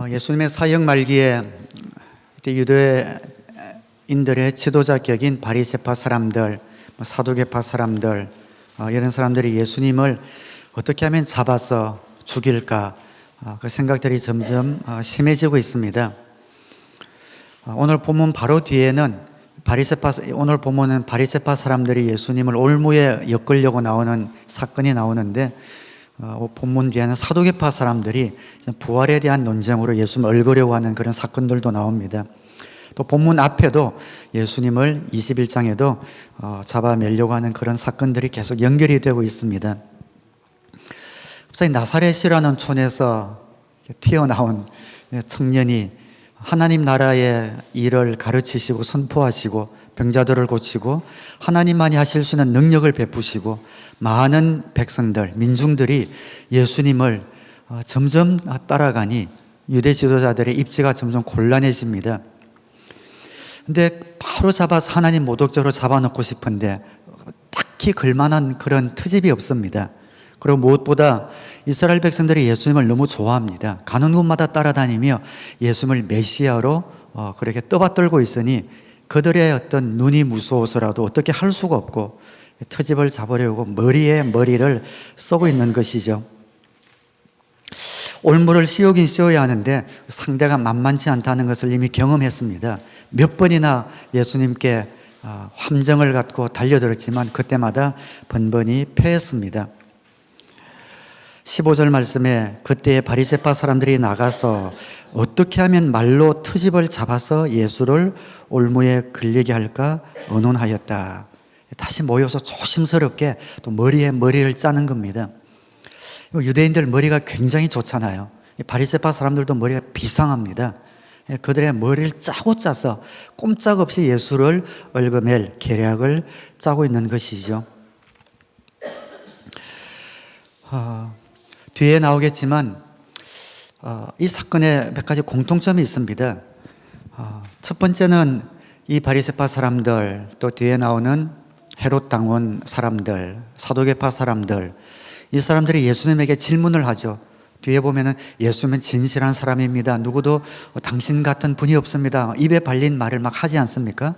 예수님의 사역 말기에 유대인들의 지도자 격인 바리새파 사람들, 사두개파 사람들, 이런 사람들이 예수님을 어떻게 하면 잡아서 죽일까, 그 생각들이 점점 심해지고 있습니다. 오늘 본문 바로 뒤에는 오늘 본문은 바리새파 사람들이 예수님을 올무에 엮으려고 나오는 사건이 나오는데, 본문 뒤에는 사두개파 사람들이 부활에 대한 논쟁으로 예수님을 얽으려고 하는 그런 사건들도 나옵니다. 또 본문 앞에도 예수님을 21장에도 잡아내려고 하는 그런 사건들이 계속 연결이 되고 있습니다. 나사렛이라는 촌에서 튀어나온 청년이 하나님 나라의 일을 가르치시고 선포하시고 병자들을 고치고 하나님만이 하실 수 있는 능력을 베푸시고 많은 백성들, 민중들이 예수님을 점점 따라가니 유대 지도자들의 입지가 점점 곤란해집니다. 근데 바로 잡아서 하나님 모독적으로 잡아놓고 싶은데 딱히 걸만한 그런 트집이 없습니다. 그리고 무엇보다 이스라엘 백성들이 예수님을 너무 좋아합니다. 가는 곳마다 따라다니며 예수님을 메시아로 그렇게 떠받들고 있으니 그들의 어떤 눈이 무서워서라도 어떻게 할 수가 없고 트집을 잡으려고 머리에 머리를 쏘고 있는 것이죠. 올무를 씌우긴 씌워야 하는데 상대가 만만치 않다는 것을 이미 경험했습니다. 몇 번이나 예수님께 함정을 갖고 달려들었지만 그때마다 번번이 패했습니다. 15절 말씀에 그때의 바리새파 사람들이 나가서 어떻게 하면 말로 트집을 잡아서 예수를 올무에 걸리게 할까 의논하였다. 다시 모여서 조심스럽게 또 머리에 머리를 짜는 겁니다. 유대인들 머리가 굉장히 좋잖아요. 바리새파 사람들도 머리가 비상합니다. 그들의 머리를 짜고 짜서 꼼짝없이 예수를 얽어맬 계략을 짜고 있는 것이죠. 뒤에 나오겠지만 이 사건에 몇 가지 공통점이 있습니다. 첫 번째는 이 바리새파 사람들, 또 뒤에 나오는 헤롯 당원 사람들, 사두개파 사람들, 이 사람들이 예수님에게 질문을 하죠. 뒤에 보면은 예수님은 진실한 사람입니다. 누구도 당신 같은 분이 없습니다. 입에 발린 말을 막 하지 않습니까?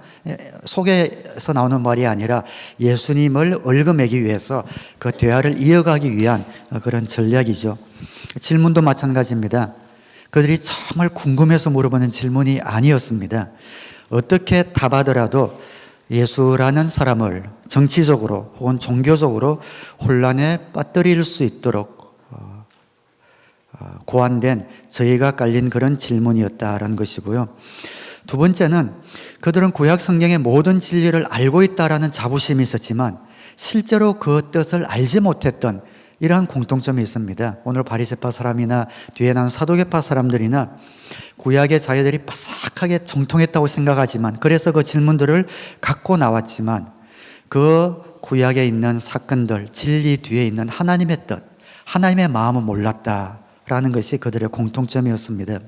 속에서 나오는 말이 아니라 예수님을 얽어매기 위해서 그 대화를 이어가기 위한 그런 전략이죠. 질문도 마찬가지입니다. 그들이 정말 궁금해서 물어보는 질문이 아니었습니다. 어떻게 답하더라도 예수라는 사람을 정치적으로 혹은 종교적으로 혼란에 빠뜨릴 수 있도록 고안된 저희가 깔린 그런 질문이었다라는 것이고요. 두 번째는 그들은 구약 성경의 모든 진리를 알고 있다라는 자부심이 있었지만 실제로 그 뜻을 알지 못했던 이러한 공통점이 있습니다. 오늘 바리새파 사람이나 뒤에 나온 사두개파 사람들이나 구약의 자기들이 바삭하게 정통했다고 생각하지만 그래서 그 질문들을 갖고 나왔지만 그 구약에 있는 사건들, 진리 뒤에 있는 하나님의 뜻, 하나님의 마음은 몰랐다라는 것이 그들의 공통점이었습니다.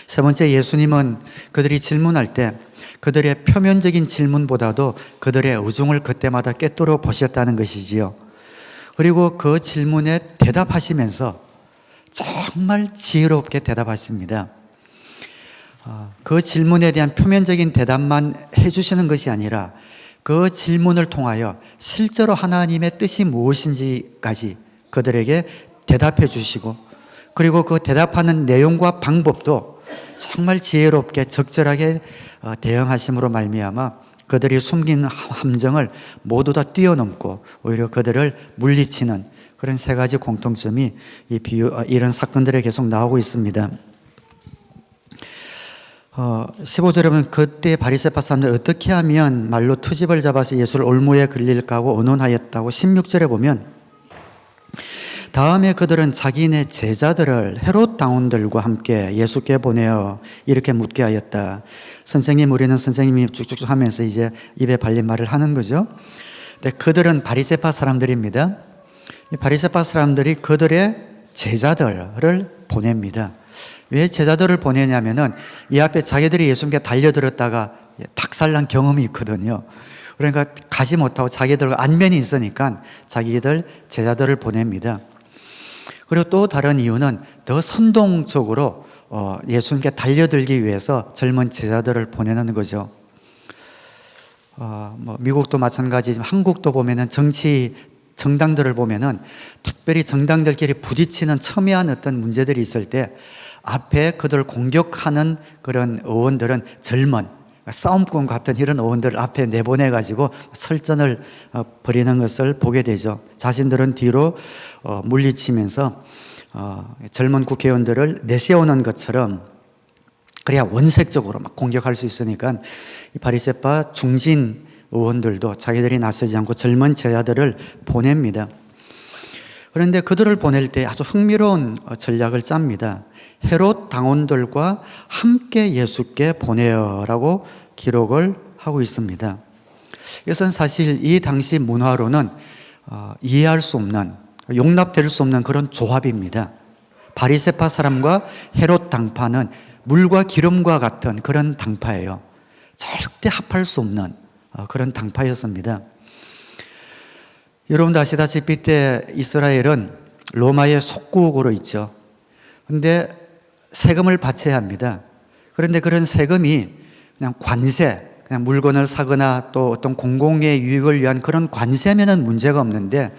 세 번째, 예수님은 그들이 질문할 때 그들의 표면적인 질문보다도 그들의 의중을 그때마다 꿰뚫어 보셨다는 것이지요. 그리고 그 질문에 대답하시면서 정말 지혜롭게 대답하십니다. 그 질문에 대한 표면적인 대답만 해주시는 것이 아니라 그 질문을 통하여 실제로 하나님의 뜻이 무엇인지까지 그들에게 대답해 주시고 그리고 그 대답하는 내용과 방법도 정말 지혜롭게 적절하게 대응하심으로 말미암아 그들이 숨긴 함정을 모두 다 뛰어넘고 오히려 그들을 물리치는 그런 세 가지 공통점이 이런 사건들에 계속 나오고 있습니다. 15절에 보면 그때 바리새파 사람들 어떻게 하면 말로 트집을 잡아서 예수를 올무에 걸릴까 하고 의논하였다고 16절에 보면 다음에 그들은 자기네 제자들을 헤롯 당원들과 함께 예수께 보내어 이렇게 묻게 하였다. 선생님, 우리는 선생님이 쭉쭉쭉 하면서 이제 입에 발린 말을 하는 거죠. 근데 그들은 바리새파 사람들입니다. 이 바리새파 사람들이 그들의 제자들을 보냅니다. 왜 제자들을 보내냐면은 이 앞에 자기들이 예수님께 달려들었다가 박살난 경험이 있거든요. 그러니까 가지 못하고 자기들과 안면이 있으니까 자기들 제자들을 보냅니다. 그리고 또 다른 이유는 더 선동적으로 예수님께 달려들기 위해서 젊은 제자들을 보내는 거죠. 미국도 마찬가지지만 한국도 보면은 정당들을 보면은 특별히 정당들끼리 부딪히는 첨예한 어떤 문제들이 있을 때 앞에 그들 공격하는 그런 의원들은 젊은 싸움꾼 같은 이런 의원들을 앞에 내보내가지고 설전을 벌이는 것을 보게 되죠. 자신들은 뒤로 물리치면서 젊은 국회의원들을 내세우는 것처럼, 그래야 원색적으로 막 공격할 수 있으니까 이 바리새파 중진 의원들도 자기들이 나서지 않고 젊은 제자들을 보냅니다. 그런데 그들을 보낼 때 아주 흥미로운 전략을 짭니다. 헤롯 당원들과 함께 예수께 보내어라고 기록을 하고 있습니다. 이것은 사실 이 당시 문화로는 이해할 수 없는, 용납될 수 없는 그런 조합입니다. 바리새파 사람과 헤롯 당파는 물과 기름과 같은 그런 당파예요. 절대 합할 수 없는 그런 당파였습니다. 여러분도 아시다시피 이때 이스라엘은 로마의 속국으로 있죠. 그런데 세금을 바쳐야 합니다. 그런데 그런 세금이 그냥 관세, 그냥 물건을 사거나 또 어떤 공공의 유익을 위한 그런 관세면은 문제가 없는데,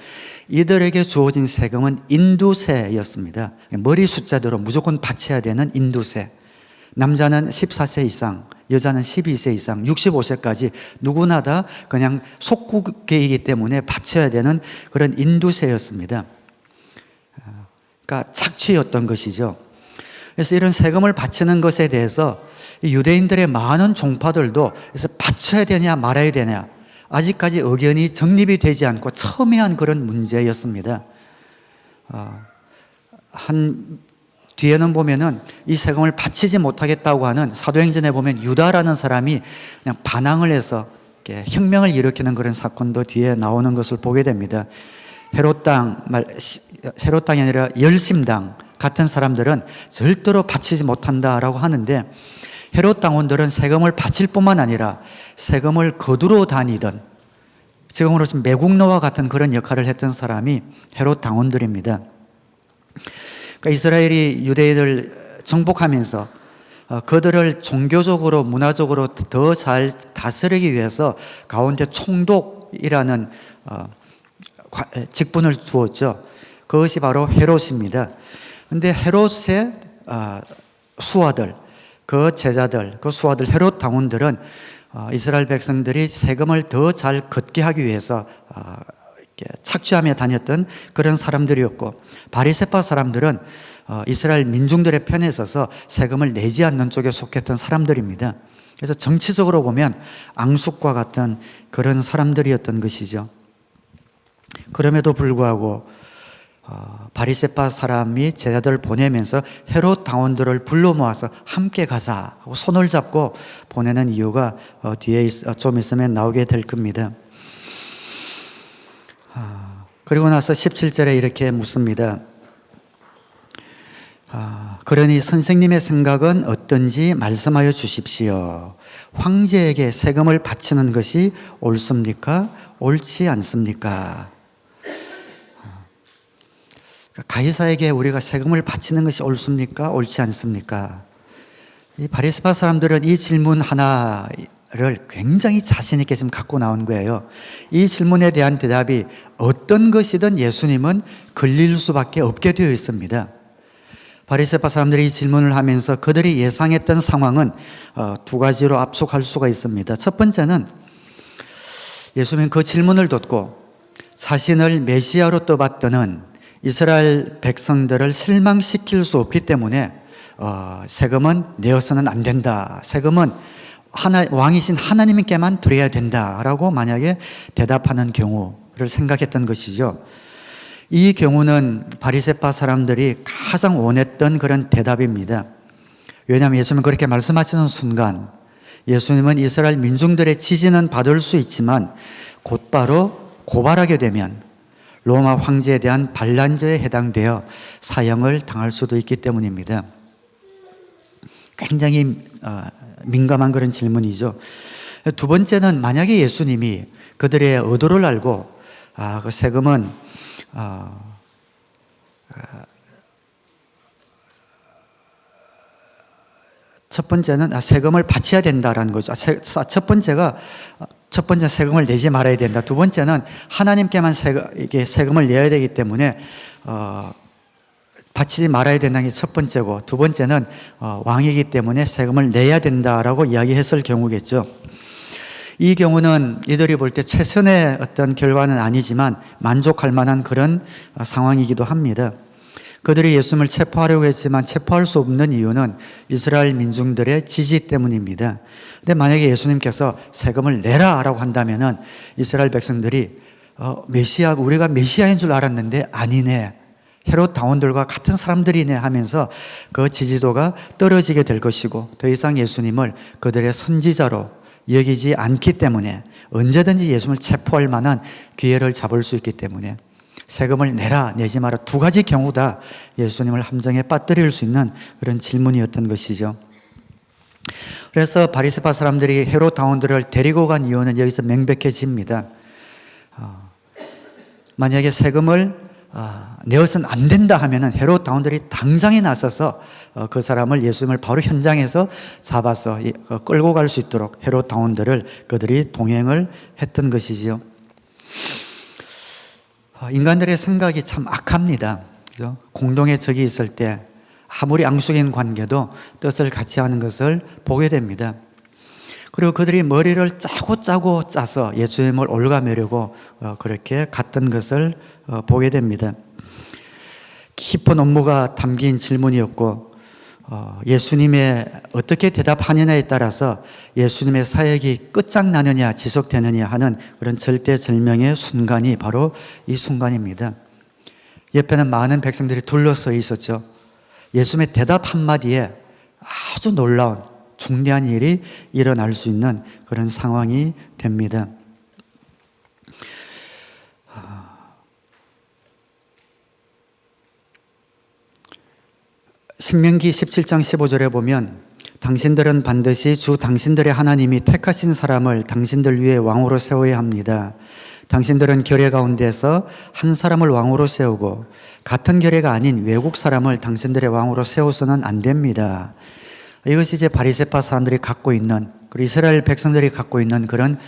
이들에게 주어진 세금은 인두세였습니다. 머리 숫자대로 무조건 바쳐야 되는 인두세. 남자는 14세 이상, 여자는 12세 이상, 65세까지 누구나 다 그냥 속국계이기 때문에 바쳐야 되는 그런 인두세였습니다. 그러니까 착취였던 것이죠. 그래서 이런 세금을 바치는 것에 대해서 유대인들의 많은 종파들도 그래서 바쳐야 되냐 말아야 되냐 아직까지 의견이 정립이 되지 않고 첨예한 그런 문제였습니다. 뒤에는 보면은 이 세금을 바치지 못하겠다고 하는, 사도행전에 보면 유다라는 사람이 그냥 반항을 해서 혁명을 일으키는 그런 사건도 뒤에 나오는 것을 보게 됩니다. 헤롯당이 아니라 열심당 같은 사람들은 절대로 바치지 못한다라고 하는데, 헤롯 당원들은 세금을 바칠 뿐만 아니라 세금을 거두러 다니던, 지금으로 치면 매국노와 같은 그런 역할을 했던 사람이 헤롯 당원들입니다. 그러니까 이스라엘이 유대인을 정복하면서 그들을 종교적으로 문화적으로 더 잘 다스리기 위해서 가운데 총독이라는 직분을 두었죠. 그것이 바로 헤롯입니다. 그런데 헤롯의 수하들, 그 제자들, 그 수하들, 헤롯 당원들은 이스라엘 백성들이 세금을 더 잘 걷게 하기 위해서 착취하며 다녔던 그런 사람들이었고, 바리새파 사람들은 이스라엘 민중들의 편에 서서 세금을 내지 않는 쪽에 속했던 사람들입니다. 그래서 정치적으로 보면 앙숙과 같은 그런 사람들이었던 것이죠. 그럼에도 불구하고 바리새파 사람이 제자들을 보내면서 헤롯 당원들을 불러 모아서 함께 가자 하고 손을 잡고 보내는 이유가 뒤에 좀 있으면 나오게 될 겁니다. 그리고 나서 17절에 이렇게 묻습니다. 그러니 선생님의 생각은 어떤지 말씀하여 주십시오. 황제에게 세금을 바치는 것이 옳습니까? 옳지 않습니까? 가이사에게 우리가 세금을 바치는 것이 옳습니까? 옳지 않습니까? 이 바리새파 사람들은 이 질문 하나를 굉장히 자신 있게 지금 갖고 나온 거예요. 이 질문에 대한 대답이 어떤 것이든 예수님은 걸릴 수밖에 없게 되어 있습니다. 바리새파 사람들이 이 질문을 하면서 그들이 예상했던 상황은 두 가지로 압축할 수가 있습니다. 첫 번째는 예수님은 그 질문을 듣고 자신을 메시아로 떠받드는 이스라엘 백성들을 실망시킬 수 없기 때문에 세금은 내어서는 안 된다. 세금은 왕이신 하나님께만 드려야 된다라고 만약에 대답하는 경우를 생각했던 것이죠. 이 경우는 바리새파 사람들이 가장 원했던 그런 대답입니다. 왜냐하면 예수님은 그렇게 말씀하시는 순간 예수님은 이스라엘 민중들의 지지는 받을 수 있지만 곧바로 고발하게 되면 로마 황제에 대한 반란죄에 해당되어 사형을 당할 수도 있기 때문입니다. 굉장히 민감한 그런 질문이죠. 두 번째는 만약에 예수님이 그들의 의도를 알고 그 세금은 첫 번째는 세금을 바쳐야 된다라는 거죠. 첫 번째 세금을 내지 말아야 된다. 두 번째는 하나님께만 세금을 내야 되기 때문에 바치지 말아야 된다는 게 첫 번째고, 두 번째는 왕이기 때문에 세금을 내야 된다라고 이야기했을 경우겠죠. 이 경우는 이들이 볼 때 최선의 어떤 결과는 아니지만 만족할 만한 그런 상황이기도 합니다. 그들이 예수님을 체포하려고 했지만 체포할 수 없는 이유는 이스라엘 민중들의 지지 때문입니다. 근데 만약에 예수님께서 세금을 내라라고 한다면은 이스라엘 백성들이 우리가 메시아인 줄 알았는데 아니네, 헤롯 당원들과 같은 사람들이네 하면서 그 지지도가 떨어지게 될 것이고, 더 이상 예수님을 그들의 선지자로 여기지 않기 때문에 언제든지 예수님을 체포할 만한 기회를 잡을 수 있기 때문에 세금을 내라 내지 마라, 두 가지 경우 다 예수님을 함정에 빠뜨릴 수 있는 그런 질문이었던 것이죠. 그래서 바리새파 사람들이 헤롯 당원들을 데리고 간 이유는 여기서 명백해집니다. 만약에 세금을 내어서는 안 된다 하면은 헤롯 당원들이 당장에 나서서 그 사람을, 예수님을 바로 현장에서 잡아서 끌고 갈 수 있도록 헤롯 당원들을 그들이 동행을 했던 것이지요. 인간들의 생각이 참 악합니다. 그죠? 공동의 적이 있을 때 아무리 앙숙인 관계도 뜻을 같이 하는 것을 보게 됩니다. 그리고 그들이 머리를 짜고 짜서 예수님을 올가매려고 그렇게 갔던 것을 보게 됩니다. 깊은 업무가 담긴 질문이었고, 예수님의 어떻게 대답하느냐에 따라서 예수님의 사역이 끝장나느냐 지속되느냐 하는 그런 절대절명의 순간이 바로 이 순간입니다. 옆에는 많은 백성들이 둘러서 있었죠. 예수님의 대답 한마디에 아주 놀라운 중대한 일이 일어날 수 있는 그런 상황이 됩니다. 신명기 17장 15절에 보면 당신들은 반드시 주 당신들의 하나님이 택하신 사람을 당신들 위에 왕으로 세워야 합니다. 당신들은 결례 가운데서 한 사람을 왕으로 세우고 같은 결례가 아닌 외국 사람을 당신들의 왕으로 세워서는 안 됩니다. 이것이 이제 바리새파 사람들이 갖고 있는, 그리고 이스라엘 백성들이 갖고 있는 그런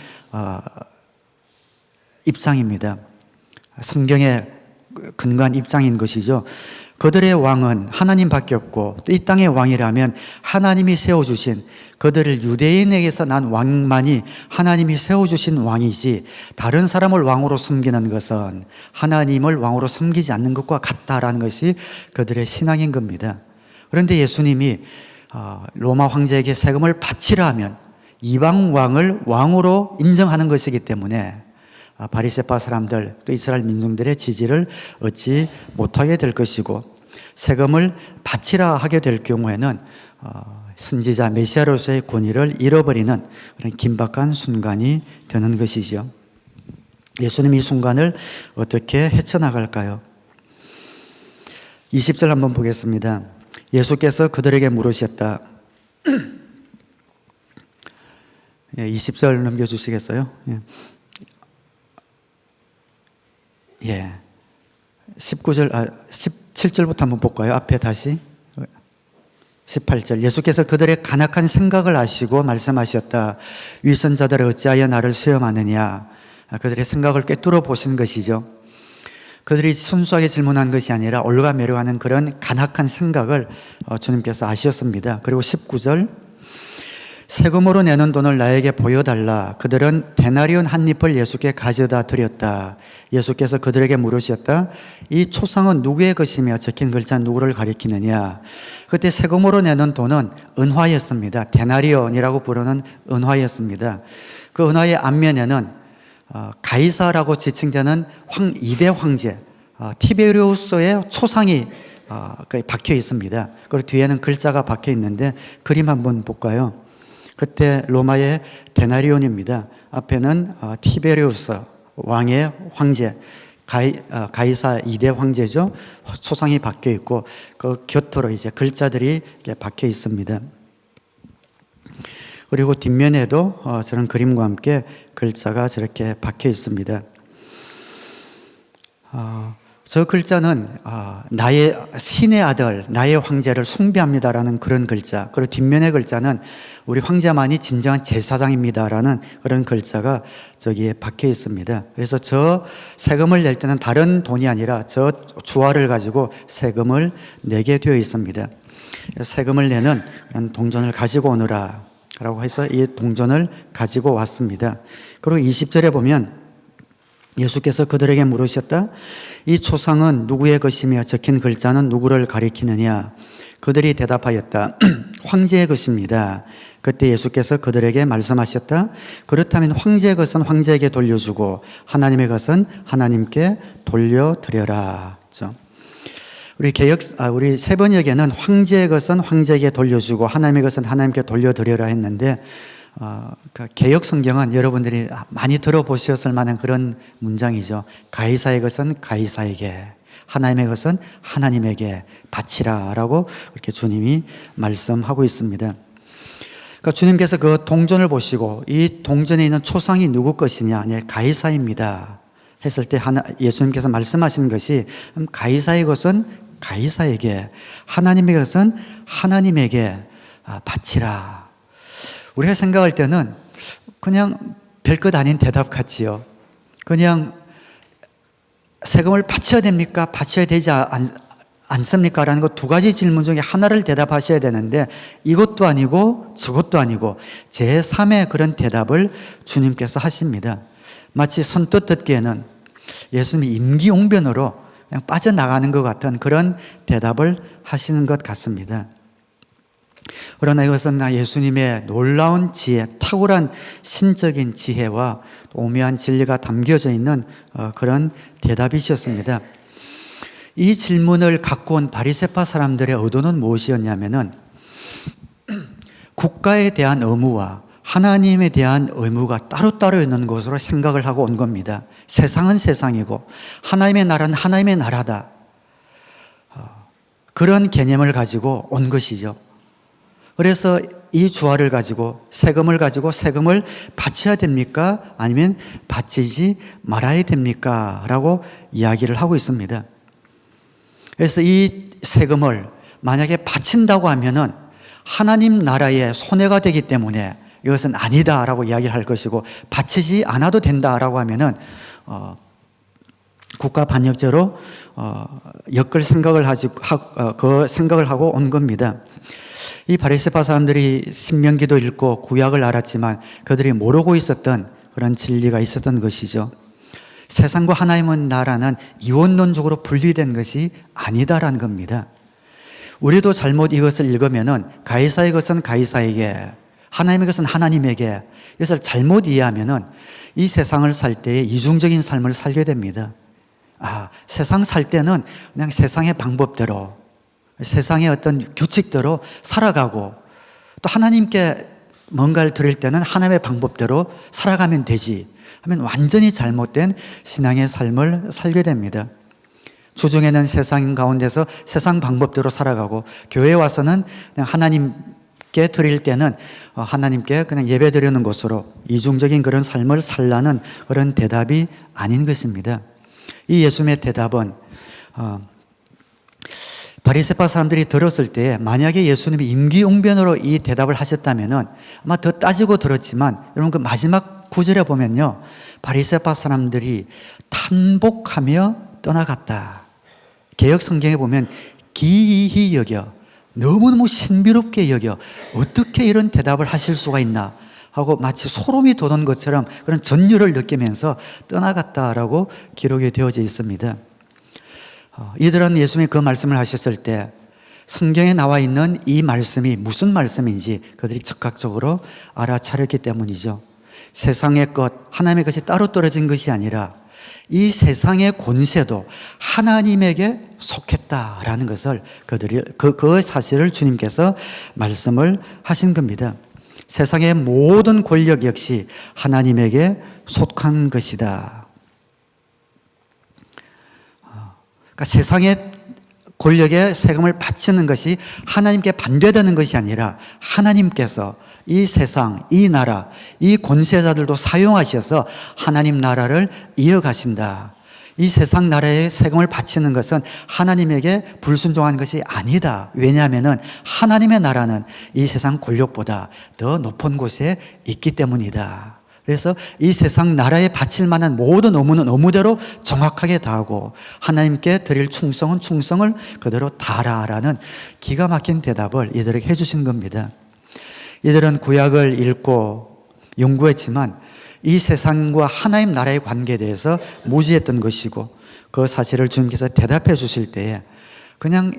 입장입니다. 성경에 근거한 입장인 것이죠. 그들의 왕은 하나님밖에 없고 또 이 땅의 왕이라면 하나님이 세워주신, 그들을 유대인에게서 난 왕만이 하나님이 세워주신 왕이지 다른 사람을 왕으로 섬기는 것은 하나님을 왕으로 섬기지 않는 것과 같다라는 것이 그들의 신앙인 겁니다. 그런데 예수님이 로마 황제에게 세금을 바치라 하면 이방 왕을 왕으로 인정하는 것이기 때문에 바리새파 사람들 또 이스라엘 민중들의 지지를 얻지 못하게 될 것이고, 세금을 바치라 하게 될 경우에는 선지자 메시아로서의 권위를 잃어버리는 그런 긴박한 순간이 되는 것이죠. 예수님이 이 순간을 어떻게 헤쳐나갈까요? 20절 한번 보겠습니다. 예수께서 그들에게 물으셨다. 20절 넘겨주시겠어요? 예. 17절부터 한번 볼까요? 앞에 다시. 18절. 예수께서 그들의 간악한 생각을 아시고 말씀하셨다. 위선자들을 어찌하여 나를 시험하느냐. 그들의 생각을 꿰뚫어 보신 것이죠. 그들이 순수하게 질문한 것이 아니라 올가매려하는 그런 간악한 생각을 주님께서 아셨습니다. 그리고 19절. 세금으로 내는 돈을 나에게 보여달라. 그들은 데나리온 한 잎을 예수께 가져다 드렸다. 예수께서 그들에게 물으셨다. 이 초상은 누구의 것이며 적힌 글자는 누구를 가리키느냐. 그때 세금으로 내는 돈은 은화였습니다. 데나리온이라고 부르는 은화였습니다. 그 은화의 앞면에는 가이사라고 지칭되는 2대 황제 티베리우스의 초상이 박혀 있습니다. 그리고 뒤에는 글자가 박혀 있는데 그림 한번 볼까요? 그때 로마의 데나리온입니다. 앞에는 티베리우스 왕의 황제, 가이사 2대 황제죠. 초상이 박혀 있고 그 곁으로 이제 글자들이 박혀 있습니다. 그리고 뒷면에도 저런 그림과 함께 글자가 저렇게 박혀 있습니다. 저 글자는 나의 신의 아들, 나의 황제를 숭배합니다라는 그런 글자, 그리고 뒷면의 글자는 우리 황제만이 진정한 제사장입니다라는 그런 글자가 저기에 박혀 있습니다. 그래서 저 세금을 낼 때는 다른 돈이 아니라 저 주화를 가지고 세금을 내게 되어 있습니다. 세금을 내는 그런 동전을 가지고 오너라 라고 해서 이 동전을 가지고 왔습니다. 그리고 20절에 보면 예수께서 그들에게 물으셨다. 이 초상은 누구의 것이며 적힌 글자는 누구를 가리키느냐? 그들이 대답하였다. 황제의 것입니다. 그때 예수께서 그들에게 말씀하셨다. 그렇다면 황제의 것은 황제에게 돌려주고 하나님의 것은 하나님께 돌려드려라. 우리 세번역에는 황제의 것은 황제에게 돌려주고 하나님의 것은 하나님께 돌려드려라 했는데 개역 성경은 여러분들이 많이 들어보셨을 만한 그런 문장이죠. 가이사의 것은 가이사에게, 하나님의 것은 하나님에게 바치라 라고 이렇게 주님이 말씀하고 있습니다. 그러니까 주님께서 그 동전을 보시고 이 동전에 있는 초상이 누구 것이냐? 네, 가이사입니다 했을 때 예수님께서 말씀하신 것이 가이사의 것은 가이사에게, 하나님의 것은 하나님에게 바치라. 우리가 생각할 때는 그냥 별것 아닌 대답 같지요. 그냥 세금을 바쳐야 됩니까? 바쳐야 되지 않습니까? 라는 거 두 가지 질문 중에 하나를 대답하셔야 되는데 이것도 아니고 저것도 아니고 제3의 그런 대답을 주님께서 하십니다. 마치 선뜻 듣기에는 예수님이 임기응변으로 그냥 빠져나가는 것 같은 그런 대답을 하시는 것 같습니다. 그러나 이것은 예수님의 놀라운 지혜, 탁월한 신적인 지혜와 오묘한 진리가 담겨져 있는 그런 대답이셨습니다. 이 질문을 갖고 온 바리새파 사람들의 의도는 무엇이었냐면은 국가에 대한 의무와 하나님에 대한 의무가 따로따로 있는 것으로 생각을 하고 온 겁니다. 세상은 세상이고 하나님의 나라는 하나님의 나라다. 그런 개념을 가지고 온 것이죠. 그래서 이 주화를 가지고 세금을 바쳐야 됩니까? 아니면 바치지 말아야 됩니까? 라고 이야기를 하고 있습니다. 그래서 이 세금을 만약에 바친다고 하면은 하나님 나라의 손해가 되기 때문에 이것은 아니다라고 이야기를 할 것이고, 바치지 않아도 된다라고 하면은 국가 반역죄로 엮을 생각을 그 생각을 하고 온 겁니다. 이 바리새파 사람들이 신명기도 읽고 구약을 알았지만 그들이 모르고 있었던 그런 진리가 있었던 것이죠. 세상과 하나님의 나라는 이원론적으로 분리된 것이 아니다라는 겁니다. 우리도 잘못 이것을 읽으면은 가이사의 것은 가이사에게, 하나님의 것은 하나님에게, 이것을 잘못 이해하면은 이 세상을 살 때에 이중적인 삶을 살게 됩니다. 세상 살 때는 그냥 세상의 방법대로, 세상의 어떤 규칙대로 살아가고, 또 하나님께 뭔가를 드릴 때는 하나님의 방법대로 살아가면 되지 하면 완전히 잘못된 신앙의 삶을 살게 됩니다. 주중에는 세상 가운데서 세상 방법대로 살아가고, 교회에 와서는 그냥 하나님께 드릴 때는 하나님께 그냥 예배 드리는 것으로 이중적인 그런 삶을 살라는 그런 대답이 아닌 것입니다. 이 예수님의 대답은 바리새파 사람들이 들었을 때 만약에 예수님이 임기응변으로 이 대답을 하셨다면은 아마 더 따지고 들었지만, 여러분 그 마지막 구절에 보면요, 바리새파 사람들이 탄복하며 떠나갔다. 개역 성경에 보면 기이히 여겨, 너무너무 신비롭게 여겨, 어떻게 이런 대답을 하실 수가 있나 하고 마치 소름이 돋은 것처럼 그런 전율을 느끼면서 떠나갔다라고 기록이 되어져 있습니다. 이들은 예수님이 그 말씀을 하셨을 때 성경에 나와 있는 이 말씀이 무슨 말씀인지 그들이 즉각적으로 알아차렸기 때문이죠. 세상의 것, 하나님의 것이 따로 떨어진 것이 아니라 이 세상의 권세도 하나님에게 속했다라는 것을 그 사실을 주님께서 말씀을 하신 겁니다. 세상의 모든 권력 역시 하나님에게 속한 것이다. 그러니까 세상의 권력에 세금을 바치는 것이 하나님께 반대되는 것이 아니라 하나님께서 이 세상, 이 나라, 이 권세자들도 사용하셔서 하나님 나라를 이어가신다. 이 세상 나라에 세금을 바치는 것은 하나님에게 불순종한 것이 아니다. 왜냐하면 하나님의 나라는 이 세상 권력보다 더 높은 곳에 있기 때문이다. 그래서 이 세상 나라에 바칠 만한 모든 의무는 의무대로 정확하게 다하고 하나님께 드릴 충성은 충성을 그대로 다하라라는 기가 막힌 대답을 이들에게 해주신 겁니다. 이들은 구약을 읽고 연구했지만 이 세상과 하나님 나라의 관계에 대해서 무지했던 것이고 그 사실을 주님께서 대답해 주실 때에 그냥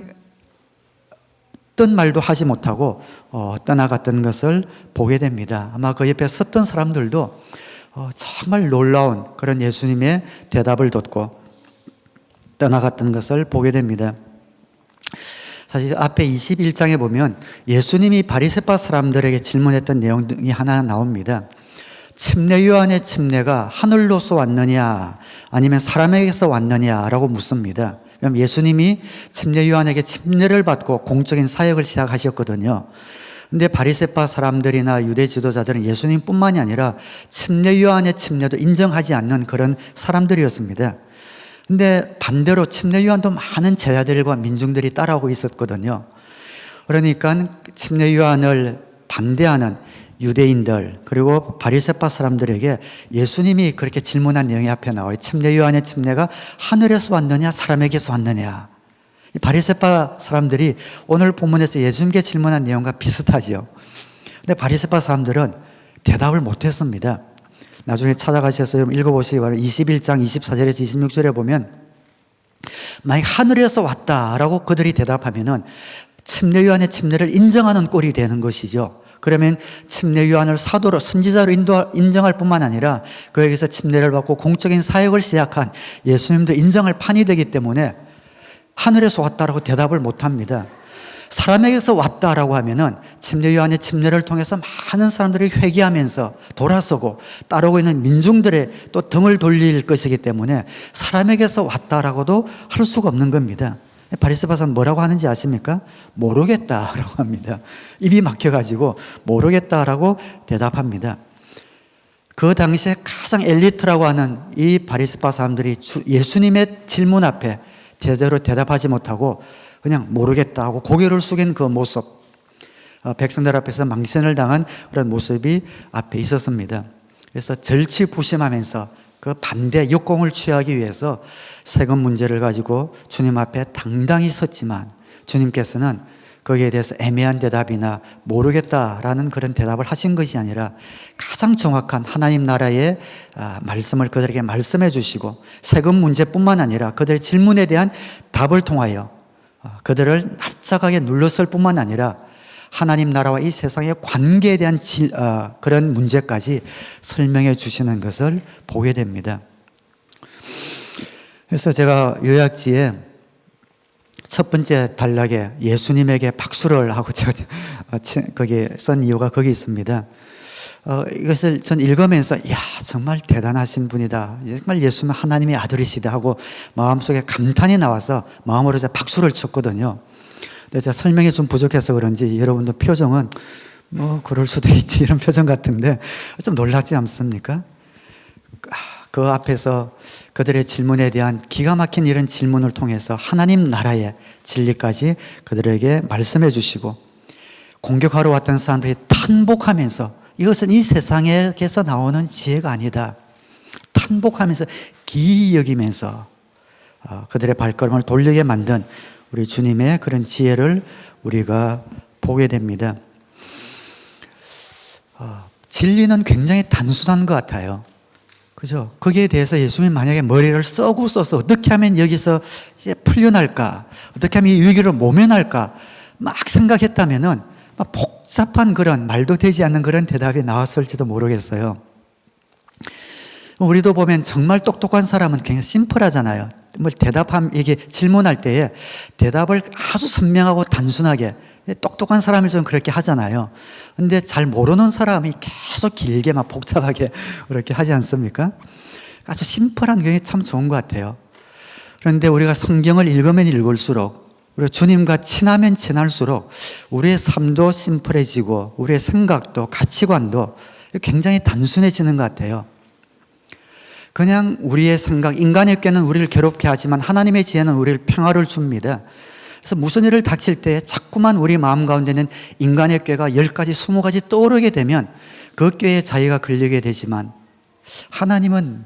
어떤 말도 하지 못하고 떠나갔던 것을 보게 됩니다. 아마 그 옆에 섰던 사람들도 정말 놀라운 그런 예수님의 대답을 듣고 떠나갔던 것을 보게 됩니다. 사실 앞에 21장에 보면 예수님이 바리새파 사람들에게 질문했던 내용이 하나 나옵니다. 침례 요한의 침례가 하늘로서 왔느냐 아니면 사람에게서 왔느냐라고 묻습니다. 예수님이 침례 요한에게 침례를 받고 공적인 사역을 시작하셨거든요. 근데 바리새파 사람들이나 유대 지도자들은 예수님뿐만이 아니라 침례 요한의 침례도 인정하지 않는 그런 사람들이었습니다. 근데 반대로 침례 요한도 많은 제자들과 민중들이 따라오고 있었거든요. 그러니까 침례 요한을 반대하는 유대인들 그리고 바리새파 사람들에게 예수님이 그렇게 질문한 내용이 앞에 나와요. 침례 요한의 침례가 하늘에서 왔느냐 사람에게서 왔느냐. 이 바리새파 사람들이 오늘 본문에서 예수님께 질문한 내용과 비슷하지요. 근데 바리새파 사람들은 대답을 못했습니다. 나중에 찾아가셔서 읽어보시기 바랍니다. 21장 24절에서 26절에 보면 만약 하늘에서 왔다라고 그들이 대답하면은 침례 요한의 침례를 인정하는 꼴이 되는 것이죠. 그러면 침례 요한을 사도로 선지자로 인정할 뿐만 아니라 그에게서 침례를 받고 공적인 사역을 시작한 예수님도 인정할 판이 되기 때문에 하늘에서 왔다라고 대답을 못합니다. 사람에게서 왔다라고 하면은 침례 요한의 침례를 통해서 많은 사람들이 회개하면서 돌아서고 따르고 있는 민중들의 또 등을 돌릴 것이기 때문에 사람에게서 왔다라고도 할 수가 없는 겁니다. 바리새파 사람 뭐라고 하는지 아십니까? 모르겠다라고 합니다. 입이 막혀가지고 모르겠다라고 대답합니다. 그 당시에 가장 엘리트라고 하는 이 바리새파 사람들이 예수님의 질문 앞에 제대로 대답하지 못하고 그냥 모르겠다 하고 고개를 숙인 그 모습, 백성들 앞에서 망신을 당한 그런 모습이 앞에 있었습니다. 그래서 절치부심하면서 그 반대 역공을 취하기 위해서 세금 문제를 가지고 주님 앞에 당당히 섰지만 주님께서는 거기에 대해서 애매한 대답이나 모르겠다라는 그런 대답을 하신 것이 아니라 가장 정확한 하나님 나라의 말씀을 그들에게 말씀해 주시고 세금 문제뿐만 아니라 그들의 질문에 대한 답을 통하여 그들을 납작하게 눌렀을 뿐만 아니라 하나님 나라와 이 세상의 관계에 대한 그런 문제까지 설명해 주시는 것을 보게 됩니다. 그래서 제가 요약지에 첫 번째 단락에 예수님에게 박수를 하고 제가 거기에 쓴 이유가 거기 있습니다. 이것을 전 읽으면서 야 정말 대단하신 분이다. 정말 예수님은 하나님의 아들이시다 하고 마음속에 감탄이 나와서 마음으로 제가 박수를 쳤거든요. 근데 제가 설명이 좀 부족해서 그런지 여러분도 표정은 뭐 그럴 수도 있지 이런 표정 같은데 좀 놀랍지 않습니까? 그 앞에서 그들의 질문에 대한 기가 막힌 이런 질문을 통해서 하나님 나라의 진리까지 그들에게 말씀해 주시고 공격하러 왔던 사람들이 탄복하면서 이것은 이 세상에서 나오는 지혜가 아니다. 탄복하면서 기이 여기면서 그들의 발걸음을 돌리게 만든 우리 주님의 그런 지혜를 우리가 보게 됩니다. 진리는 굉장히 단순한 것 같아요. 그죠? 거기에 대해서 예수님이 만약에 머리를 써고 써서 어떻게 하면 여기서 이제 풀려날까? 어떻게 하면 이 위기를 모면할까? 막 생각했다면은 막 복잡한 그런 말도 되지 않는 그런 대답이 나왔을지도 모르겠어요. 우리도 보면 정말 똑똑한 사람은 굉장히 심플하잖아요. 뭐 이게 질문할 때에 대답을 아주 선명하고 단순하게 똑똑한 사람을 좀 그렇게 하잖아요. 근데 잘 모르는 사람이 계속 길게 막 복잡하게 그렇게 하지 않습니까? 아주 심플한 게 참 좋은 것 같아요. 그런데 우리가 성경을 읽으면 읽을수록 우리가 주님과 친하면 친할수록 우리의 삶도 심플해지고 우리의 생각도 가치관도 굉장히 단순해지는 것 같아요. 그냥 우리의 생각, 인간의 꾀는 우리를 괴롭게 하지만 하나님의 지혜는 우리를 평화를 줍니다. 그래서 무슨 일을 닥칠 때 자꾸만 우리 마음 가운데는 인간의 꾀가 10가지, 20가지 떠오르게 되면 그 꾀에 자기가 걸리게 되지만 하나님은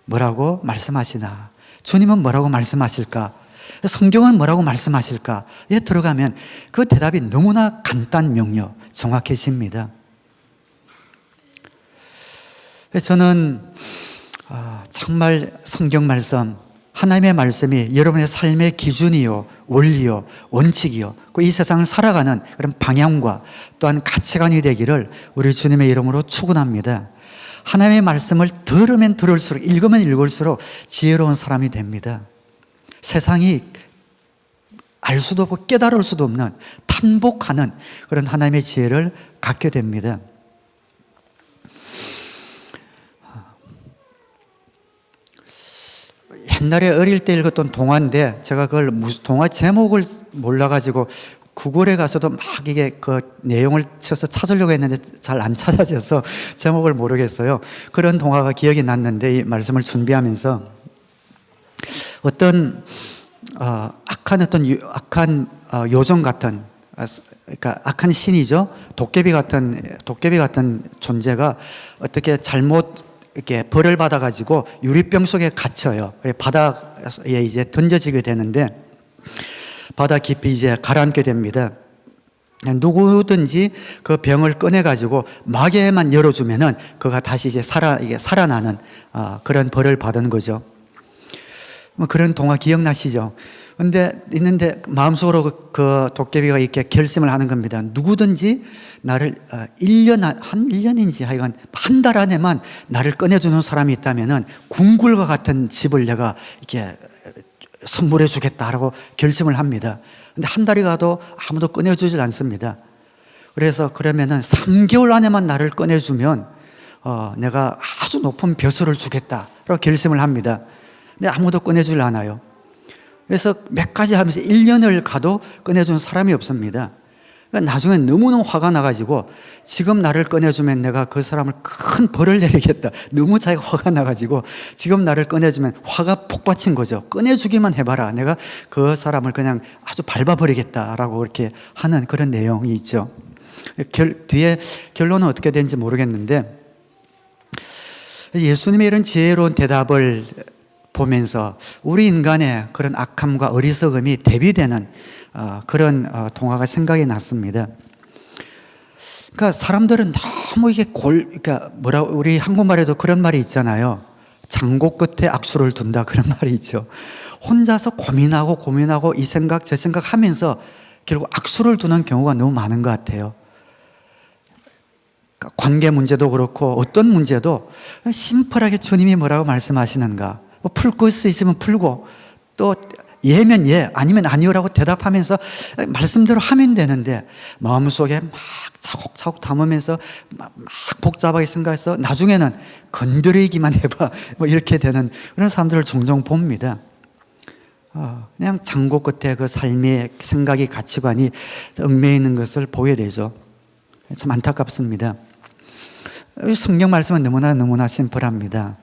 뭐라고 말씀하시나? 주님은 뭐라고 말씀하실까? 성경은 뭐라고 말씀하실까? 에 들어가면 그 대답이 너무나 간단, 명료, 정확해집니다. 저는 정말 성경 말씀, 하나님의 말씀이 여러분의 삶의 기준이요, 원리요, 원칙이요, 이 세상을 살아가는 그런 방향과 또한 가치관이 되기를 우리 주님의 이름으로 축원합니다. 하나님의 말씀을 들으면 들을수록, 읽으면 읽을수록 지혜로운 사람이 됩니다. 세상이 알 수도 없고 깨달을 수도 없는 탄복하는 그런 하나님의 지혜를 갖게 됩니다. 옛날에 어릴 때 읽었던 동화인데 제가 그걸 동화 제목을 몰라가지고 구글에 가서도 막 이게 그 내용을 쳐서 찾으려고 했는데 잘 안 찾아져서 제목을 모르겠어요. 그런 동화가 기억이 났는데 이 말씀을 준비하면서 어떤 악한 요정 같은, 그러니까 악한 신이죠. 도깨비 같은 존재가 어떻게 잘못 이렇게 벌을 받아가지고 유리병 속에 갇혀요. 바다에 이제 던져지게 되는데 바다 깊이 이제 가라앉게 됩니다. 누구든지 그 병을 꺼내가지고 마개만 열어주면은 그가 다시 이제 살아나는 그런 벌을 받은 거죠. 뭐 그런 동화 기억나시죠? 있는데 마음속으로 그 도깨비가 이렇게 결심을 하는 겁니다. 누구든지 나를 1년인지 하여간 한 달 안에만 나를 꺼내주는 사람이 있다면은 궁굴과 같은 집을 내가 이렇게 선물해 주겠다라고 결심을 합니다. 근데 한 달이 가도 아무도 꺼내주질 않습니다. 그래서 그러면은 3개월 안에만 나를 꺼내주면 내가 아주 높은 벼슬을 주겠다라고 결심을 합니다. 근데 아무도 꺼내주질 않아요. 그래서 몇 가지 하면서 1년을 가도 꺼내준 사람이 없습니다. 그러니까 나중에 너무너무 화가 나가지고 지금 나를 꺼내주면 내가 그 사람을 큰 벌을 내리겠다. 너무 자기가 화가 나가지고 지금 나를 꺼내주면 화가 폭받친 거죠. 꺼내주기만 해봐라. 내가 그 사람을 그냥 아주 밟아버리겠다라고 그렇게 하는 그런 내용이 있죠. 뒤에 결론은 어떻게 되는지 모르겠는데 예수님의 이런 지혜로운 대답을 보면서 우리 인간의 그런 악함과 어리석음이 대비되는 그런 동화가 생각이 났습니다. 그러니까 사람들은 너무 이게 그러니까 우리 한국말에도 그런 말이 있잖아요. 장고 끝에 악수를 둔다 그런 말이 있죠. 혼자서 고민하고 이 생각 저 생각 하면서 결국 악수를 두는 경우가 너무 많은 것 같아요. 그러니까 관계 문제도 그렇고 어떤 문제도 심플하게 주님이 뭐라고 말씀하시는가, 뭐 풀 수 있으면 풀고 또 예면 예, 아니면 아니요라고 대답하면서 말씀대로 하면 되는데 마음속에 막 차곡차곡 담으면서 막 복잡하게 생각해서 나중에는 건드리기만 해봐 뭐 이렇게 되는 그런 사람들을 종종 봅니다. 그냥 장고 끝에 그 삶의 생각이 가치관이 얽매여 있는 것을 보게 되죠. 참 안타깝습니다. 성경 말씀은 너무나 심플합니다.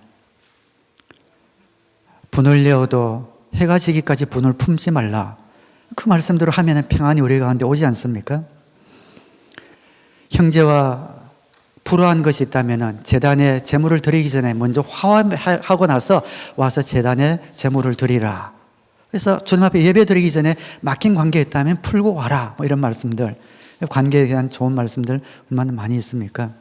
분을 내어도 해가 지기까지 분을 품지 말라. 그 말씀대로 하면 평안이 우리 가운데 오지 않습니까? 형제와 불화한 것이 있다면 제단에 제물을 드리기 전에 먼저 화해하고 나서 와서 제단에 제물을 드리라. 그래서 주님 앞에 예배 드리기 전에 막힌 관계 있다면 풀고 와라. 뭐 이런 말씀들, 관계에 대한 좋은 말씀들 얼마나 많이 있습니까?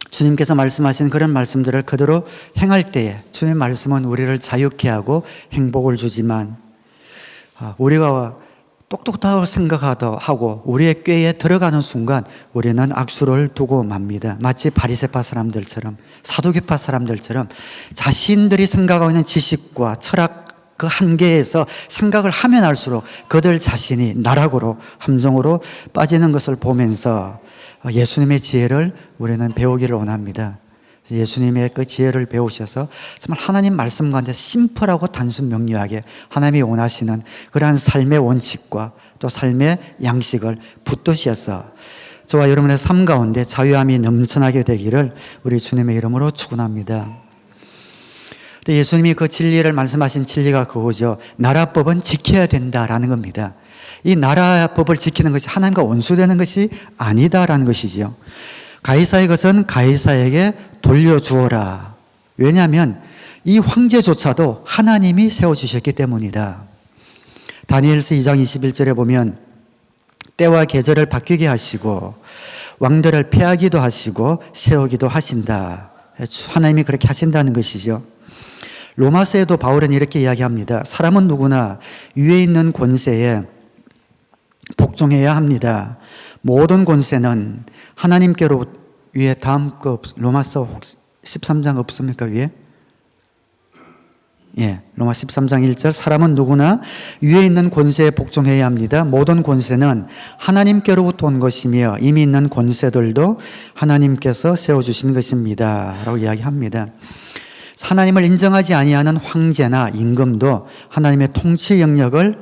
주님께서 말씀하신 그런 말씀들을 그대로 행할 때에 주님의 말씀은 우리를 자유케 하고 행복을 주지만 우리가 똑똑하다고 생각하고 우리의 꾀에 들어가는 순간 우리는 악수를 두고 맙니다. 마치 바리새파 사람들처럼, 사두개파 사람들처럼 자신들이 생각하고 있는 지식과 철학 그 한계에서 생각을 하면 할수록 그들 자신이 나락으로 함정으로 빠지는 것을 보면서 예수님의 지혜를 우리는 배우기를 원합니다. 예수님의 그 지혜를 배우셔서 정말 하나님 말씀 가운데 심플하고 단순 명료하게 하나님이 원하시는 그러한 삶의 원칙과 또 삶의 양식을 붙드셔서 저와 여러분의 삶 가운데 자유함이 넘쳐나게 되기를 우리 주님의 이름으로 축원합니다. 예수님이 그 진리를 말씀하신 진리가 그거죠. 나라법은 지켜야 된다라는 겁니다. 이 나라법을 지키는 것이 하나님과 원수되는 것이 아니다라는 것이지요. 가이사의 것은 가이사에게 돌려주어라. 왜냐하면 이 황제조차도 하나님이 세워주셨기 때문이다. 다니엘서 2장 21절에 보면 때와 계절을 바뀌게 하시고 왕들을 폐하기도 하시고 세우기도 하신다. 하나님이 그렇게 하신다는 것이죠. 로마서에도 바울은 이렇게 이야기합니다. 사람은 누구나 위에 있는 권세에 복종해야 합니다. 모든 권세는 하나님께로 위에 다음 거 로마서 13장 없습니까 위에? 예, 로마 13장 1절 사람은 누구나 위에 있는 권세에 복종해야 합니다. 모든 권세는 하나님께로부터 온 것이며 이미 있는 권세들도 하나님께서 세워주신 것입니다. 라고 이야기합니다. 하나님을 인정하지 아니하는 황제나 임금도 하나님의 통치 영역을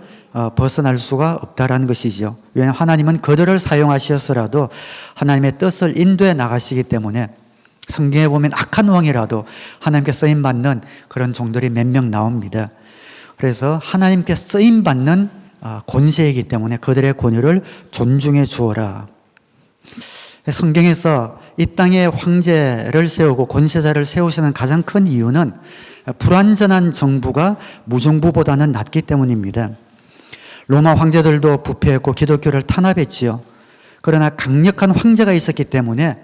벗어날 수가 없다라는 것이죠. 왜냐하면 하나님은 그들을 사용하셔서라도 하나님의 뜻을 인도해 나가시기 때문에 성경에 보면 악한 왕이라도 하나님께 쓰임받는 그런 종들이 몇 명 나옵니다. 그래서 하나님께 쓰임받는 권세이기 때문에 그들의 권위를 존중해 주어라. 성경에서 이 땅에 황제를 세우고 권세자를 세우시는 가장 큰 이유는 불완전한 정부가 무정부보다는 낫기 때문입니다. 로마 황제들도 부패했고 기독교를 탄압했지요. 그러나 강력한 황제가 있었기 때문에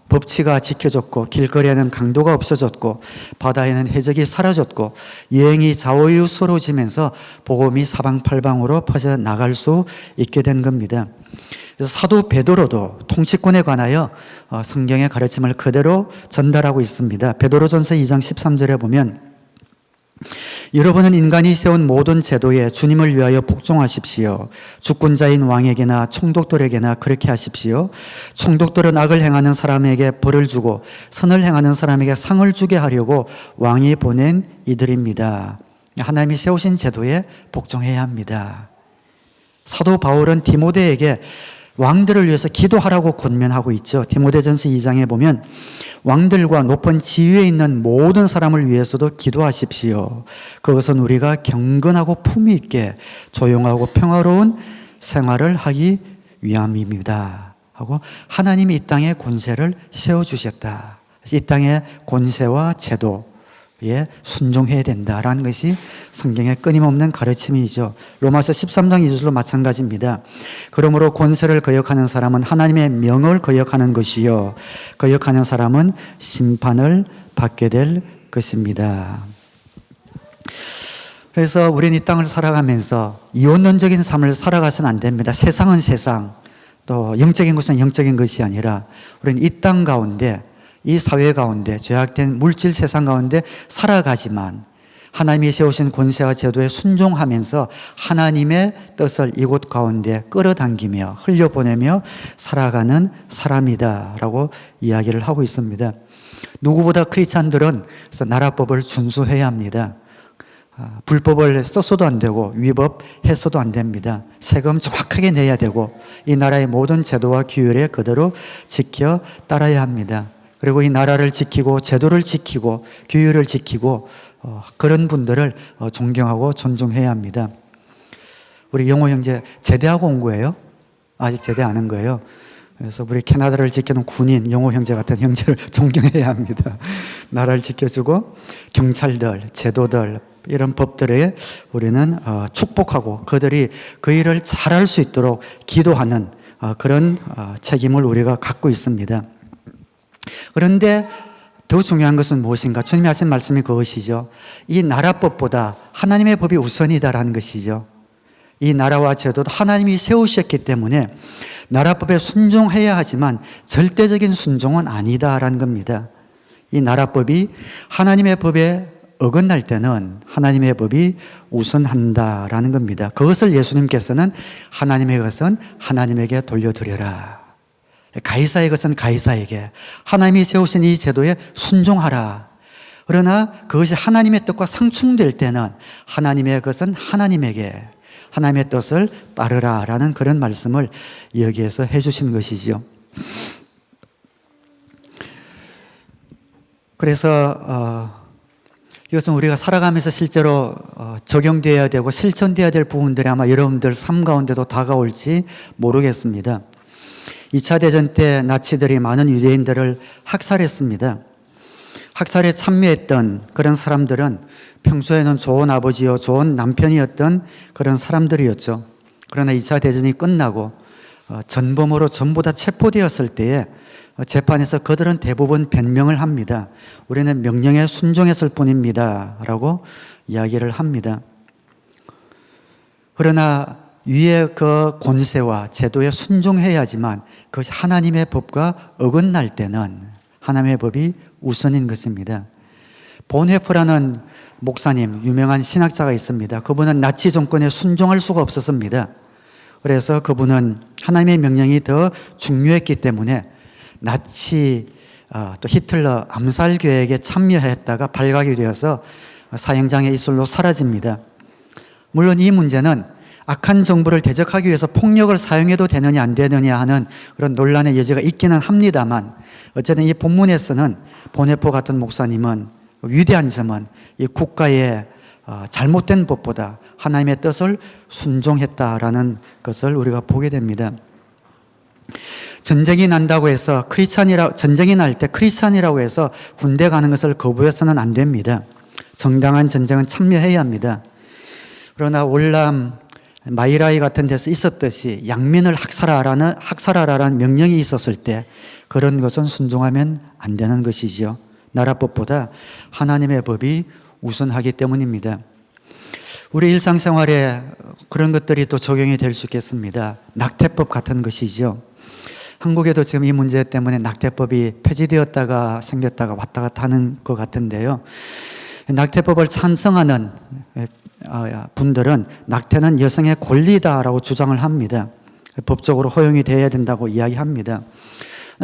법치가 지켜졌고 길거리에는 강도가 없어졌고 바다에는 해적이 사라졌고 여행이 좌우유스러워지면서 복음이 사방팔방으로 퍼져나갈 수 있게 된 겁니다. 그래서 사도 베드로도 통치권에 관하여 성경의 가르침을 그대로 전달하고 있습니다. 베드로전서 2장 13절에 보면 여러분은 인간이 세운 모든 제도에 주님을 위하여 복종하십시오. 주권자인 왕에게나 총독들에게나 그렇게 하십시오. 총독들은 악을 행하는 사람에게 벌을 주고 선을 행하는 사람에게 상을 주게 하려고 왕이 보낸 이들입니다. 하나님이 세우신 제도에 복종해야 합니다. 사도 바울은 디모데에게 왕들을 위해서 기도하라고 권면하고 있죠. 디모데전서 2장에 보면 왕들과 높은 지위에 있는 모든 사람을 위해서도 기도하십시오. 그것은 우리가 경건하고 품위 있게 조용하고 평화로운 생활을 하기 위함입니다. 하고 하나님이 이 땅에 권세를 세워주셨다. 이 땅의 권세와 제도에 순종해야 된다라는 것이 성경의 끊임없는 가르침이죠. 로마서 13장 2절로 마찬가지입니다. 그러므로 권세를 거역하는 사람은 하나님의 명을 거역하는 것이요 거역하는 사람은 심판을 받게 될 것입니다. 그래서 우리는 이 땅을 살아가면서 이원론적인 삶을 살아가서는 안 됩니다. 세상은 세상, 또 영적인 것은 영적인 것이 아니라 우리는 이 땅 가운데 이 사회 가운데 죄악된 물질 세상 가운데 살아가지만 하나님이 세우신 권세와 제도에 순종하면서 하나님의 뜻을 이곳 가운데 끌어당기며 흘려보내며 살아가는 사람이다라고 이야기를 하고 있습니다. 누구보다 크리스찬들은 그래서 나라법을 준수해야 합니다. 불법을 써서도 안 되고 위법해서도 안 됩니다. 세금 정확하게 내야 되고 이 나라의 모든 제도와 규율에 그대로 지켜 따라야 합니다. 그리고 이 나라를 지키고 제도를 지키고 규율을 지키고 그런 분들을 존경하고 존중해야 합니다. 우리 영호 형제 제대하고 온 거예요? 아직 제대 안 한 거예요. 그래서 우리 캐나다를 지키는 군인 영호 형제 같은 형제를 존경해야 합니다. 나라를 지켜주고 경찰들, 제도들 이런 법들에 우리는 축복하고 그들이 그 일을 잘할 수 있도록 기도하는 그런 책임을 우리가 갖고 있습니다. 그런데 더 중요한 것은 무엇인가? 주님이 하신 말씀이 그것이죠. 이 나라법보다 하나님의 법이 우선이다라는 것이죠. 이 나라와 제도도 하나님이 세우셨기 때문에 나라법에 순종해야 하지만 절대적인 순종은 아니다라는 겁니다. 이 나라법이 하나님의 법에 어긋날 때는 하나님의 법이 우선한다라는 겁니다. 그것을 예수님께서는 하나님의 것은 하나님에게 돌려드려라. 가이사의 것은 가이사에게, 하나님이 세우신 이 제도에 순종하라. 그러나 그것이 하나님의 뜻과 상충될 때는 하나님의 것은 하나님에게, 하나님의 뜻을 따르라라는 그런 말씀을 여기에서 해주신 것이죠. 그래서 이것은 우리가 살아가면서 실제로 적용되어야 되고 실천되어야 될 부분들이 아마 여러분들 삶 가운데도 다가올지 모르겠습니다. 2차 대전 때 나치들이 많은 유대인들을 학살했습니다. 학살에 참여했던 그런 사람들은 평소에는 좋은 아버지요, 좋은 남편이었던 그런 사람들이었죠. 그러나 2차 대전이 끝나고 전범으로 전부 다 체포되었을 때에 재판에서 그들은 대부분 변명을 합니다. 우리는 명령에 순종했을 뿐입니다 라고 이야기를 합니다. 그러나 위의 그 권세와 제도에 순종해야지만 그것이 하나님의 법과 어긋날 때는 하나님의 법이 우선인 것입니다. 본회프라는 목사님, 유명한 신학자가 있습니다. 그분은 나치 정권에 순종할 수가 없었습니다. 그래서 그분은 하나님의 명령이 더 중요했기 때문에 나치 또 히틀러 암살 계획에 참여했다가 발각이 되어서 사형장의 이슬로 사라집니다. 물론 이 문제는 악한 정부를 대적하기 위해서 폭력을 사용해도 되느냐 안 되느냐 하는 그런 논란의 여지가 있기는 합니다만 어쨌든 이 본문에서는 보네포 같은 목사님은 위대한 점은 이 국가의 잘못된 법보다 하나님의 뜻을 순종했다라는 것을 우리가 보게 됩니다. 전쟁이 난다고 해서 전쟁이 날 때 크리스찬이라고 해서 군대 가는 것을 거부해서는 안 됩니다. 정당한 전쟁은 참여해야 합니다. 그러나 월남 마이라이 같은 데서 있었듯이 양민을 학살하라는 명령이 있었을 때 그런 것은 순종하면 안 되는 것이지요. 나라법보다 하나님의 법이 우선하기 때문입니다. 우리 일상생활에 그런 것들이 또 적용이 될 수 있겠습니다. 낙태법 같은 것이죠. 한국에도 지금 이 문제 때문에 낙태법이 폐지되었다가 생겼다가 왔다 갔다 하는 것 같은데요. 낙태법을 찬성하는 분들은 낙태는 여성의 권리다라고 주장을 합니다. 법적으로 허용이 되어야 된다고 이야기합니다.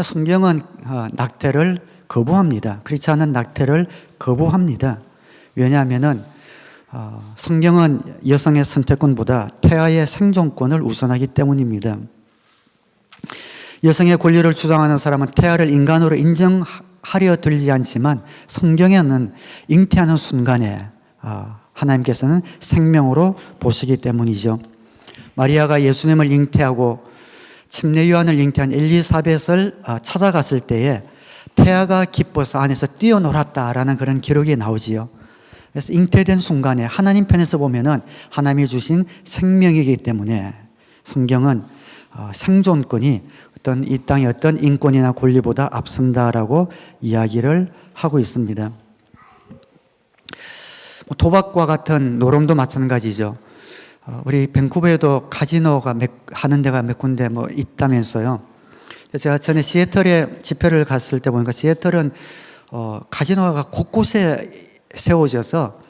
성경은 낙태를 거부합니다. 그렇지 않은 낙태를 거부합니다. 왜냐하면은 성경은 여성의 선택권보다 태아의 생존권을 우선하기 때문입니다. 여성의 권리를 주장하는 사람은 태아를 인간으로 인정하려 들지 않지만 성경에는 잉태하는 순간에 하나님께서는 생명으로 보시기 때문이죠. 마리아가 예수님을 잉태하고 침례 요한을 잉태한 엘리사벳을 찾아갔을 때에 태아가 기뻐서 안에서 뛰어놀았다라는 그런 기록이 나오지요. 그래서 잉태된 순간에 하나님 편에서 보면은 하나님이 주신 생명이기 때문에 성경은 생존권이 이 땅의 어떤 인권이나 권리보다 앞선다라고 이야기를 하고 있습니다. 도박과 같은 노름도 마찬가지죠. 우리 밴쿠버에도 카지노가 하는 데가 몇 군데 있다면서요. 제가 전에 시애틀에 집회를 갔을 때 보니까 시애틀은 카지노가 곳곳에 세워져서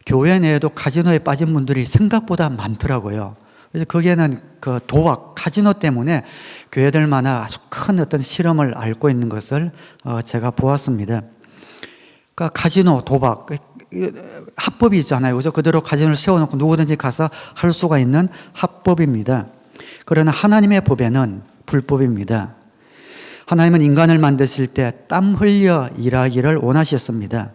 교회 내에도 카지노에 빠진 분들이 생각보다 많더라고요. 그래서 거기에는 그 도박, 카지노 때문에 교회들마다 아주 큰 어떤 실험을 앓고 있는 것을 제가 보았습니다. 그러니까 카지노, 도박, 합법이 있잖아요. 그죠? 그대로 카지노를 세워놓고 누구든지 가서 할 수가 있는 합법입니다. 그러나 하나님의 법에는 불법입니다. 하나님은 인간을 만드실 때 땀 흘려 일하기를 원하셨습니다.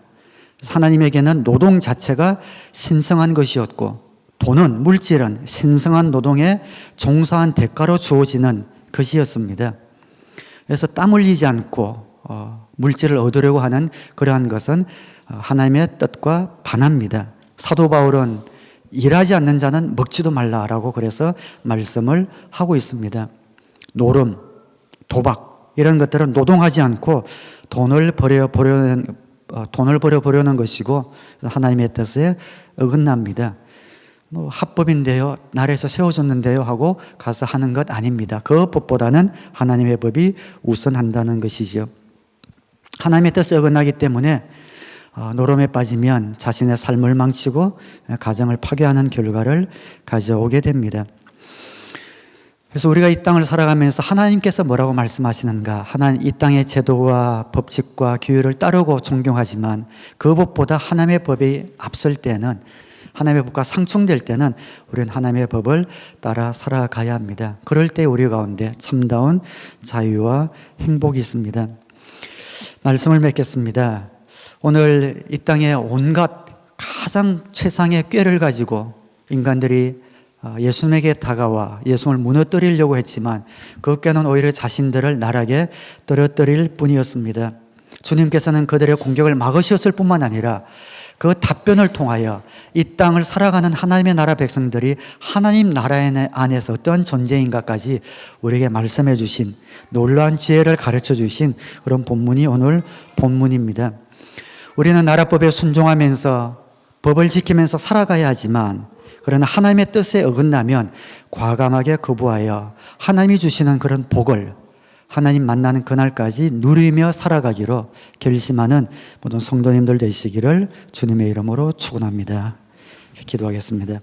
하나님에게는 노동 자체가 신성한 것이었고 돈은, 물질은 신성한 노동에 종사한 대가로 주어지는 것이었습니다. 그래서 땀 흘리지 않고 물질을 얻으려고 하는 그러한 것은 하나님의 뜻과 반합니다. 사도 바울은 일하지 않는 자는 먹지도 말라라고 그래서 말씀을 하고 있습니다. 노름, 도박 이런 것들은 노동하지 않고 돈을 벌어보려는 것이고 하나님의 뜻에 어긋납니다. 합법인데요, 나라에서 세워졌는데요 하고 가서 하는 것 아닙니다. 그 법보다는 하나님의 법이 우선한다는 것이죠. 하나님의 뜻에 어긋나기 때문에 노름에 빠지면 자신의 삶을 망치고 가정을 파괴하는 결과를 가져오게 됩니다. 그래서 우리가 이 땅을 살아가면서 하나님께서 뭐라고 말씀하시는가? 하나님 이 땅의 제도와 법칙과 규율을 따르고 존경하지만 그 법보다 하나님의 법이 앞설 때는 하나님의 법과 상충될 때는 우리는 하나님의 법을 따라 살아가야 합니다. 그럴 때 우리 가운데 참다운 자유와 행복이 있습니다. 말씀을 맺겠습니다. 오늘 이 땅에 온갖 가장 최상의 꾀를 가지고 인간들이 예수님에게 다가와 예수님을 무너뜨리려고 했지만 그 꾀는 오히려 자신들을 나락에 떨어뜨릴 뿐이었습니다. 주님께서는 그들의 공격을 막으셨을 뿐만 아니라 그 답변을 통하여 이 땅을 살아가는 하나님의 나라 백성들이 하나님 나라 안에서 어떠한 존재인가까지 우리에게 말씀해 주신 놀라운 지혜를 가르쳐 주신 그런 본문이 오늘 본문입니다. 우리는 나라법에 순종하면서 법을 지키면서 살아가야 하지만 그러나 하나님의 뜻에 어긋나면 과감하게 거부하여 하나님이 주시는 그런 복을 하나님 만나는 그날까지 누리며 살아가기로 결심하는 모든 성도님들 되시기를 주님의 이름으로 축원합니다. 기도하겠습니다.